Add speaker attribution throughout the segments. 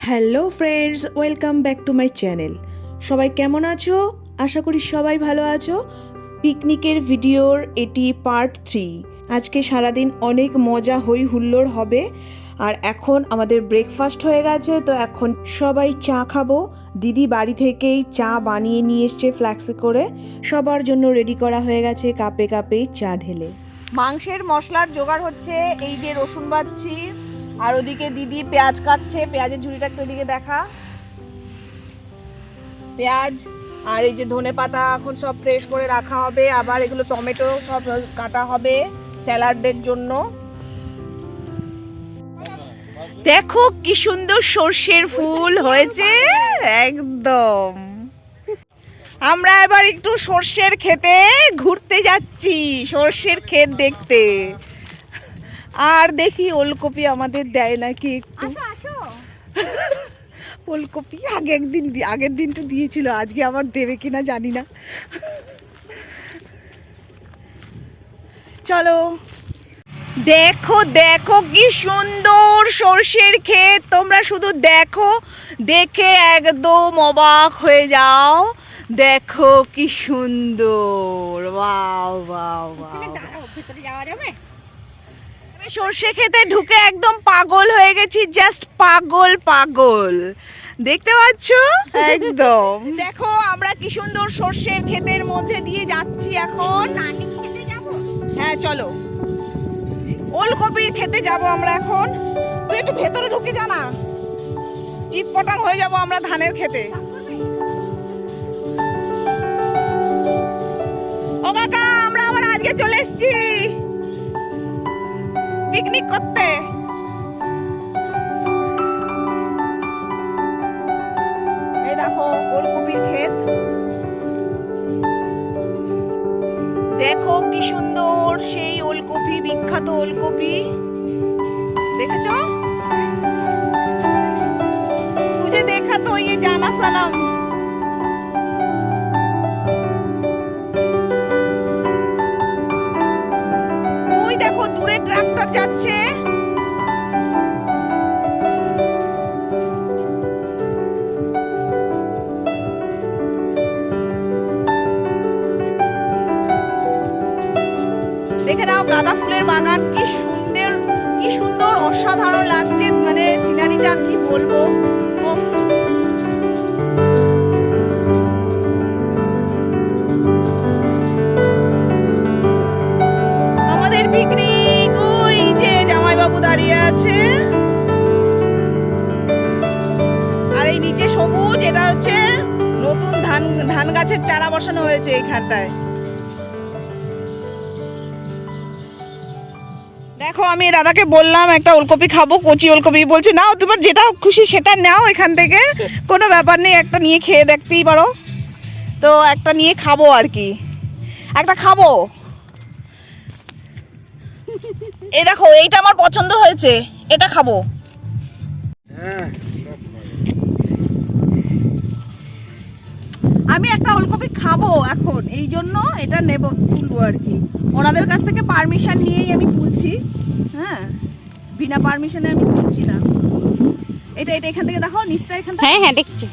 Speaker 1: Hello friends, welcome back to my channel. সবাই কেমন আছো? আশা করি সবাই ভালো আছো। পিকনিকের ভিডিওর এটি পার্ট 3। আজকে সারাদিন অনেক মজা হই হুল্লোড় হবে। আর এখন আমাদের ব্রেকফাস্ট হয়ে গেছে, তো এখন সবাই চা খাবো। দিদি বাড়ি থেকেই চা বানিয়ে নিয়ে এসছে ফ্ল্যাক্সে করে। সবার জন্য রেডি করা হয়ে গেছে কাপে কাপে চা ঢেলে। মাংসের মশলার জোগাড় হচ্ছে, এই যে রসুন বাচ্ছি, আর ওদিকে দিদি পেঁয়াজ কাটছে। পেঁয়াজের ঝুড়িটা একটু ওদিকে দেখা। পেঁয়াজ আর এই যে ধনে পাতা এখন সব ফ্রেশ করে রাখা হবে। আবার এগুলো টমেটো সব কাটা হবে স্যালাডের জন্য। দেখো কি সুন্দর সর্ষের ফুল হয়েছে একদম। আমরা এবার একটু সর্ষের ক্ষেতে ঘুরতে যাচ্ছি, সর্ষের ক্ষেত দেখতে। আর দেখি ওলকপি আমাদের দেয় নাকি একটু। ওলকপি আগের দিন তো দিয়েছিল, আজকে আবার দেবে কিনা জানি না। চলো দেখো দেখো কি সুন্দর সর্ষের ক্ষেত। তোমরা শুধু দেখো, দেখে একদম অবাক হয়ে যাও। দেখো কি সুন্দর, ওয়াও ওয়াও ওয়াও। সর্ষে খেতে ঢুকে একদম পাগল হয়ে গেছি, জাস্ট পাগল পাগল। দেখতে পাচ্ছ একদম। দেখো আমরা কি সুন্দর সর্ষের ক্ষেতের মধ্যে দিয়ে যাচ্ছি এখন। হ্যাঁ চলো, ওলকপির খেতে যাব আমরা এখন। তুই একটু ভেতরে ঢুকে যা না, চিৎপটাং হয়ে যাব আমরা ধানের খেতে। ও কাকা, আমরা আবার আজকে চলে এসেছি পিকনিক করতে। এই দেখো ওলকপির ক্ষেত, দেখো কি সুন্দর সেই ওলকপি, বিখ্যাত ওলকপি। দেখেছো? তুঝে দেখা তো ये জানা সনম। ওই দেখো দূরে ট্রাক্টর যাচ্ছে। দেখে নাও গাঁদা ফুলের বাগান, কি সুন্দর, কি সুন্দর, অসাধারণ লাগছে। মানে সিনারিটা কি বলবো। উফ। আমাদের পিকনিক, ওই যে জামাইবাবু দাঁড়িয়ে আছে, আর এই নিচে সবুজ, এটা হচ্ছে নতুন ধান গাছের চারা বসানো হয়েছে এইখানটায়। দেখো আমি দাদাকে বললাম একটা ওলকপি খাবো, কচি ওলকপি। বলছে নাও, তোমার যেটা খুশি সেটা নাও এখান থেকে, কোনো ব্যাপার নেই, একটা নিয়ে খেয়ে দেখতেই পারো। তো একটা নিয়ে খাবো আর কি, একটা খাবো। এই দেখো এইটা আমার পছন্দ হয়েছে, এটা খাবো। আমি একটা ওলকপি খাবো এখন, এই জন্য এটা নেব, তুলবো আর কি। ওনাদের কাছ থেকে পারমিশন নিয়েই আমি তুলছি। হ্যাঁ, বিনা পারমিশনে আমি তুলছি না। এটা এটা এখান থেকে দেখো নিচটা, এখানটা।
Speaker 2: হ্যাঁ হ্যাঁ দেখছি।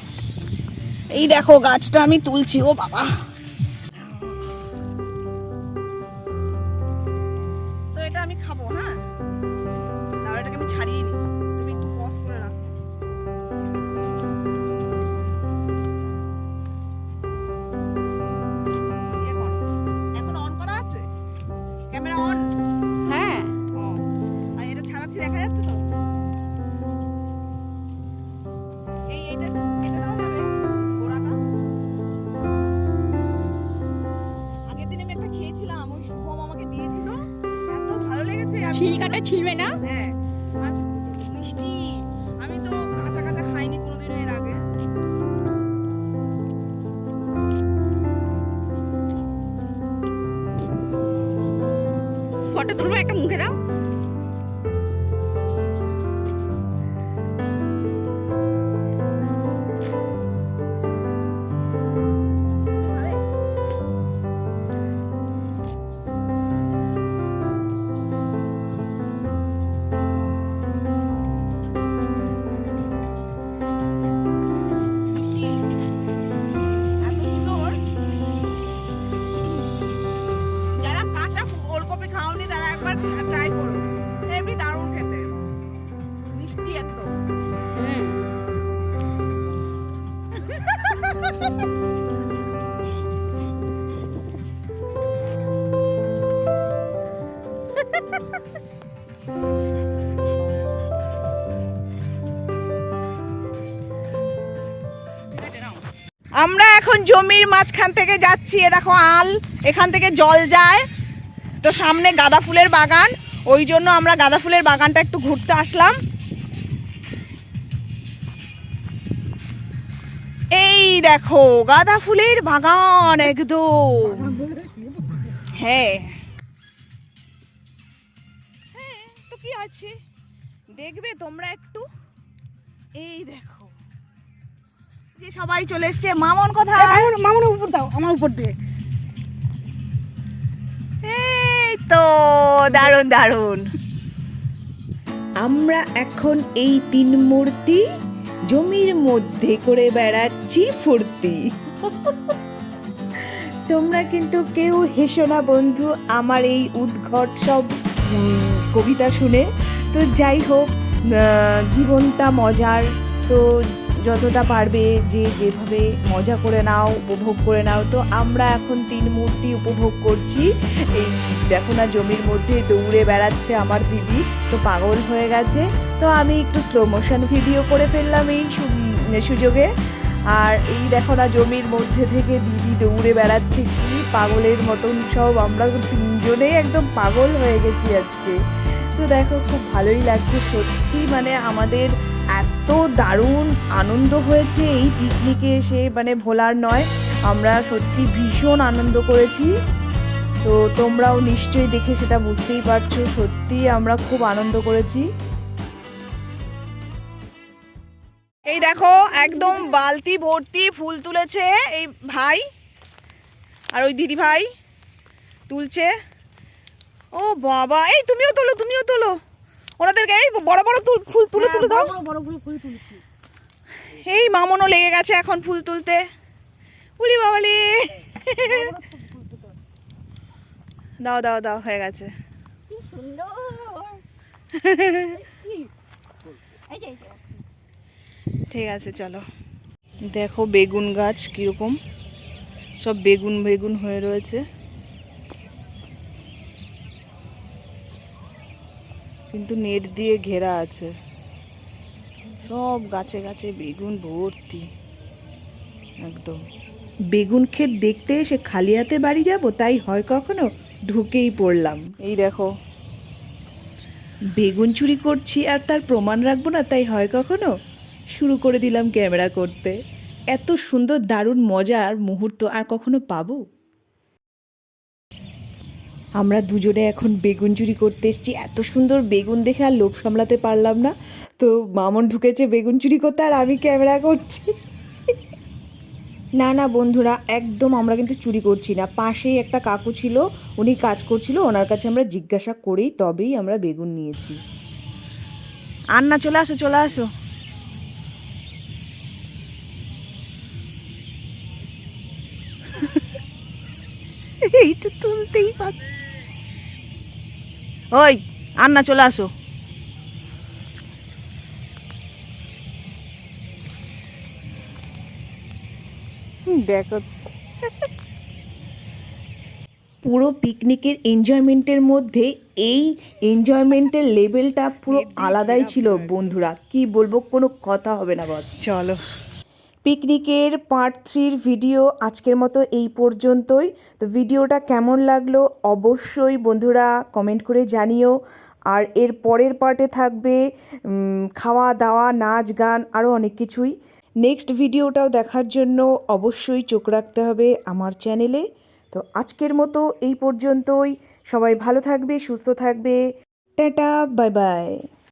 Speaker 1: এই দেখো গাছটা আমি তুলছি। ও বাবা, তো এটা আমি খাবো। হ্যাঁ, তাহলে এটাকে আমি ছাড়িয়ে নিই। তুমি একটু পজ করে রাখো। ইয়ে করো, এখন অন করা আছে ক্যামেরা? অন।
Speaker 2: হ্যাঁ
Speaker 1: ও, আর এটা ছাড়াচ্ছি, দেখা যাচ্ছে তো? এইটা কেটে দেওয়া যাবে গোড়াটা। আগের দিন আমি একটা খেয়েছিলাম, ওই শুভম আমাকে দিয়েছিল, এত ভালো লেগেছে।
Speaker 2: ছিলকাটা ছিলবে না?
Speaker 1: হ্যাঁ, আর মিষ্টি। আমি তো কাঁচা কাঁচা খাইনি কোনোদিন এর আগে।
Speaker 2: ফটো তুলবো, একটা মুখে দাও।
Speaker 1: আমরা এখন জমির মাঝখান থেকে যাচ্ছি। এ দেখো আল, এখান থেকে জল যায়, তো সামনে গাঁদা ফুলের বাগান, ওই জন্য আমরা গাঁদা ফুলের বাগানটা একটু ঘুরতে আসলাম। এই দেখো গাঁদা ফুলের বাগান একদম। হ্যাঁ হ্যাঁ, তো কি আছে দেখবে তোমরা একটু। এই দেখো যে সবাই চলে এসছে। মামন কোথায়?
Speaker 2: মামুনের উপর দাও, আমার উপর দিয়ে।
Speaker 1: এই তো দারুণ দারুণ। আমরা এখন এই তিন মূর্তি জমির মধ্যে করে বেড়াচ্ছি ফুর্তি। তোমরা কিন্তু কেউ হেসো না বন্ধু আমার এই উদ্ঘট সব কবিতা শুনে। তো যাই হোক, জীবনটা মজার, তো যতটা পারবে যে যেভাবে মজা করে নাও, উপভোগ করে নাও। তো আমরা এখন তিন মূর্তি উপভোগ করছি। এই দেখো না জমির মধ্যে দৌড়ে বেড়াচ্ছে আমার দিদি, তো পাগল হয়ে গেছে। তো আমি একটু স্লো মোশন ভিডিও করে ফেললাম এই সুযোগে। আর এই দেখো না জমির মধ্যে থেকে দিদি দৌড়ে বেড়াচ্ছে কি পাগলের মতন সব। আমরা তিনজনেই একদম পাগল হয়ে গেছি আজকে। তো দেখো খুব ভালোই লাগছে সত্যি, মানে আমাদের এত দারুণ আনন্দ হয়েছে এই পিকনিকে এসে, মানে ভোলার নয়। আমরা সত্যি ভীষণ আনন্দ করেছি। তো তোমরাও নিশ্চয়ই দেখে সেটা বুঝতেই পারছো, সত্যি আমরা খুব আনন্দ করেছি। এই দেখো একদম বালতি ভর্তি ফুল তুলেছে এই ভাই, আর ওই দিদি ভাই তুলছে। ও বাবা, এই তুমিও তোলো, তুমিও তোলো ওনাদেরকে। এই বড় বড় ফুল তুলে তুলে দাও।
Speaker 2: বড় বড় ফুল তুলছি।
Speaker 1: এই মামনও লেগে গেছে এখন ফুল তুলতে। উলি বাবালি, দাও দাও দাও, হয়ে গেছে।
Speaker 2: কি সুন্দর। এই যে
Speaker 1: ঠিক আছে চলো। দেখো বেগুন গাছ কিরকম, সব বেগুন বেগুন হয়ে রয়েছে, কিন্তু নেট দিয়ে ঘেরা আছে। সব গাছে গাছে বেগুন ভর্তি একদম। বেগুন ক্ষেত দেখতে এসে খালি হাতে বাড়ি যাব তাই হয় কখনো, ঢুকেই পড়লাম। এই দেখো বেগুন চুরি করছি আর তার প্রমাণ রাখবো না তাই হয় কখনো, শুরু করে দিলাম ক্যামেরা করতে। এত সুন্দর দারুণ মজার মুহূর্ত আর কখনো পাবো? আমরা দুজনে এখন বেগুন চুরি করতে এসেছি। এত সুন্দর বেগুন দেখে আর লোভ সামলাতে পারলাম না, তো মামন ঢুকেছে বেগুন চুরি করতে আর আমি ক্যামেরা করছি। না না বন্ধুরা, একদম আমরা কিন্তু চুরি করছি না। পাশেই একটা কাকু ছিল, উনি কাজ করছিল, ওনার কাছে আমরা জিজ্ঞাসা করেই তবেই আমরা বেগুন নিয়েছি। আর না, চলে আসো চলে আসো। এইটা তুলতেই পার। ওই আর না, চলে আসো। দেখো পুরো পিকনিকের এনজয়মেন্টের মধ্যে এই এনজয়মেন্টের লেভেলটা পুরো আলাদাই ছিল বন্ধুরা, কি বলবো, কোনো কথা হবে না বস। চলো, পিকনিকের পার্ট 3 ভিডিও আজকের মতো এই পর্যন্তই। তো ভিডিওটা কেমন লাগলো অবশ্যই বন্ধুরা কমেন্ট করে জানিও। আর এর পরের পার্টে থাকবে খাওয়া দাওয়া, নাচ গান, আরও অনেক কিছুই। নেক্সট ভিডিওটাও দেখার জন্য অবশ্যই চোখ রাখতে হবে আমার চ্যানেলে। তো আজকের মতো এই পর্যন্তই। সবাই ভালো থাকবে, সুস্থ থাকবে। Tata, bye bye.